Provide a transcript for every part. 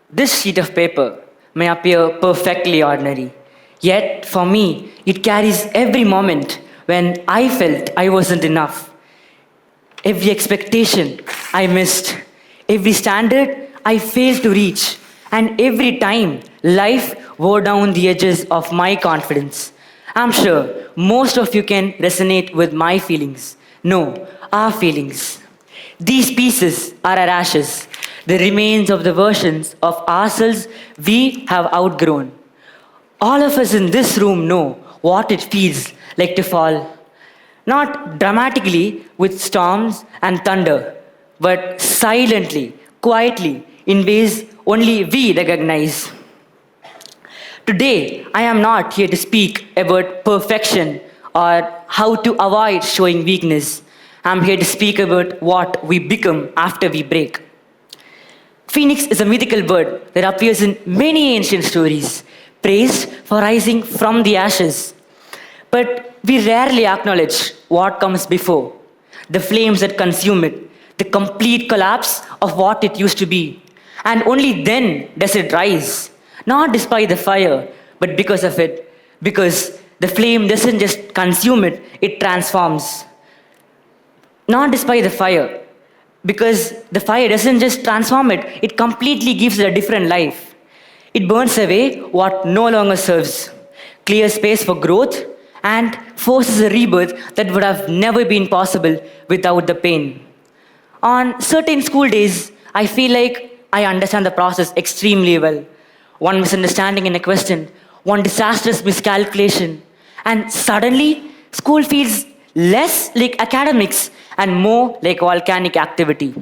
This sheet of paper may appear perfectly ordinary, yet for me, it carries every moment when I felt I wasn't enough, every expectation I missed, every standard I failed to reach, and every time life wore down the edges of my confidence. I'm sure most of you can resonate with my feelings. No, our feelings. These pieces are our ashes, the remains of the versions of ourselves we have outgrown. All of us in this room know what it feels like to fall. Not dramatically with storms and thunder, but silently, quietly, in ways only we recognize. Today, I am not here to speak about perfection or how to avoid showing weakness. I'm here to speak about what we become after we break. Phoenix is a mythical bird that appears in many ancient stories, praised for rising from the ashes. But we rarely acknowledge what comes before the flames that consume it, the complete collapse of what it used to be. And only then does it rise, not despite the fire, but because of it. Because the flame doesn't just consume it, it transforms. Not despite the fire, because the fire doesn't just transform it, it completely gives it a different life. It burns away what no longer serves, clears space for growth, and forces a rebirth that would have never been possible without the pain. On certain school days, I feel like I understand the process extremely well. One misunderstanding in a question, one disastrous miscalculation, and suddenly school feels less like academics and more like volcanic activity.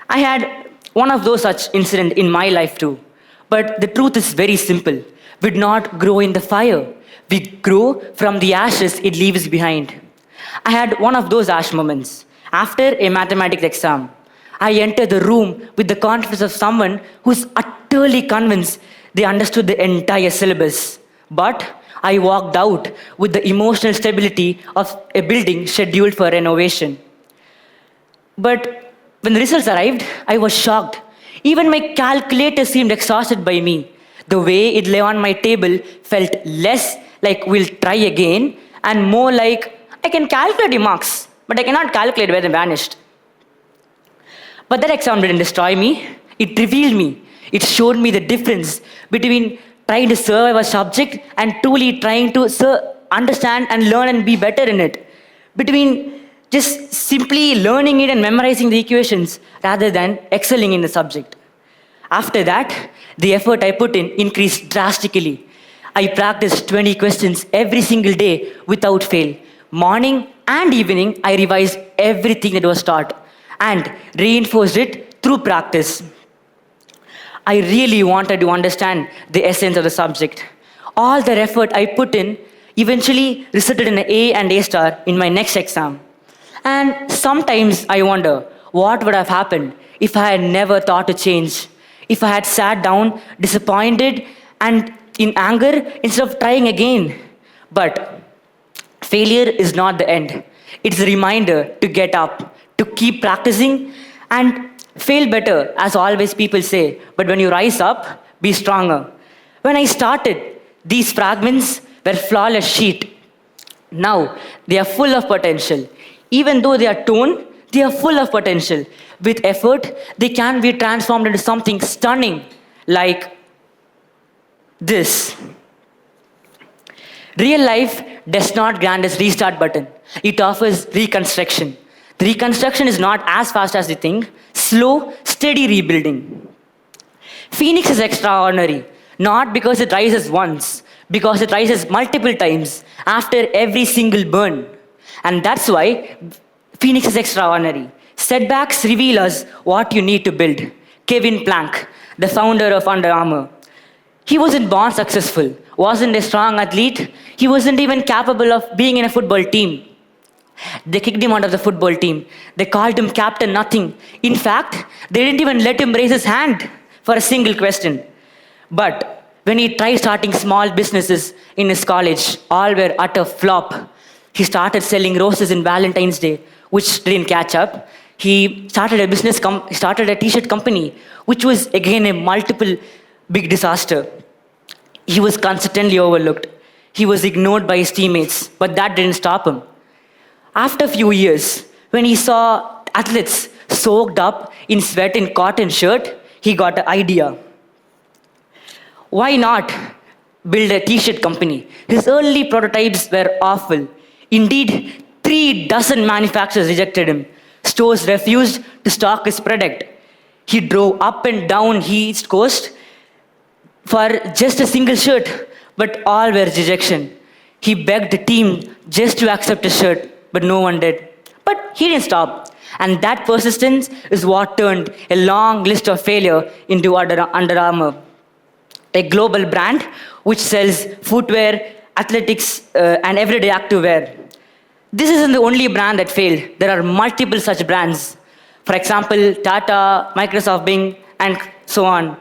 I had one of those such incidents in my life too. But the truth is very simple. We do not grow in the fire. We grow from the ashes it leaves behind. I had one of those ash moments. After a mathematics exam, I entered the room with the confidence of someone who's utterly convinced they understood the entire syllabus. But I walked out with the emotional stability of a building scheduled for renovation. But when the results arrived, I was shocked. Even my calculator seemed exhausted by me. The way it lay on my table felt less like we'll try again and more like I can calculate the marks, but I cannot calculate where they vanished. But that exam didn't destroy me, it revealed me. It showed me the difference between trying to survive a subject and truly trying to understand and learn and be better in it. Between just simply learning it and memorizing the equations rather than excelling in the subject. After that, the effort I put in increased drastically. I practiced 20 questions every single day without fail. Morning and evening, I revised everything that was taught and reinforced it through practice. I really wanted to understand the essence of the subject. All the effort I put in eventually resulted in an A and A star in my next exam. And sometimes I wonder what would have happened if I had never thought to change, if I had sat down disappointed and in anger instead of trying again. But failure is not the end. It's a reminder to get up, to keep practicing, and fail better, as always people say. But when you rise up, be stronger. When I started, these fragments were flawless sheet. Now they are full of potential. Even though they are torn, they are full of potential. With effort, they can be transformed into something stunning like this. Real life does not grant us restart button. It offers reconstruction. The reconstruction is not as fast as you think. Slow, steady rebuilding. Phoenix is extraordinary, not because it rises once, because it rises multiple times after every single burn. And that's why Phoenix is extraordinary. Setbacks reveal us what you need to build. Kevin Plank, the founder of Under Armour, he wasn't born successful, wasn't a strong athlete, he wasn't even capable of being in a football team. They kicked him out of the football team. They called him Captain Nothing. In fact, they didn't even let him raise his hand for a single question. But when he tried starting small businesses in his college, all were utter flop. He started selling roses in Valentine's Day, which didn't catch up. He started a t-shirt company, which was again a multiple big disaster. He was consistently overlooked. He was ignored by his teammates, but that didn't stop him. After a few years, when he saw athletes soaked up in sweat in cotton shirt, he got an idea. Why not build a t-shirt company? His early prototypes were awful. Indeed, 3 dozen manufacturers rejected him. Stores refused to stock his product. He drove up and down East Coast for just a single shirt, but all were rejection. He begged the team just to accept a shirt, but no one did. But he didn't stop. And that persistence is what turned a long list of failure into Under Armour, a global brand which sells footwear, athletics, and everyday activewear. This isn't the only brand that failed. There are multiple such brands. For example, Tata, Microsoft, Bing, and so on.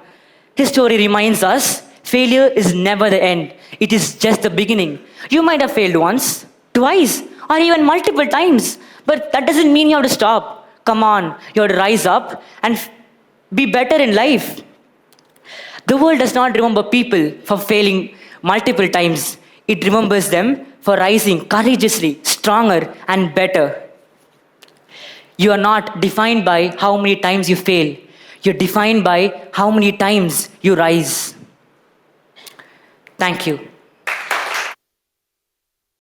His story reminds us failure is never the end. It is just the beginning. You might have failed once, twice, or even multiple times, but that doesn't mean you have to stop. Come on, you have to rise up and be better in life. The world does not remember people for failing multiple times. It remembers them for rising courageously, stronger, and better. You are not defined by how many times you fail. You're defined by how many times you rise. Thank you.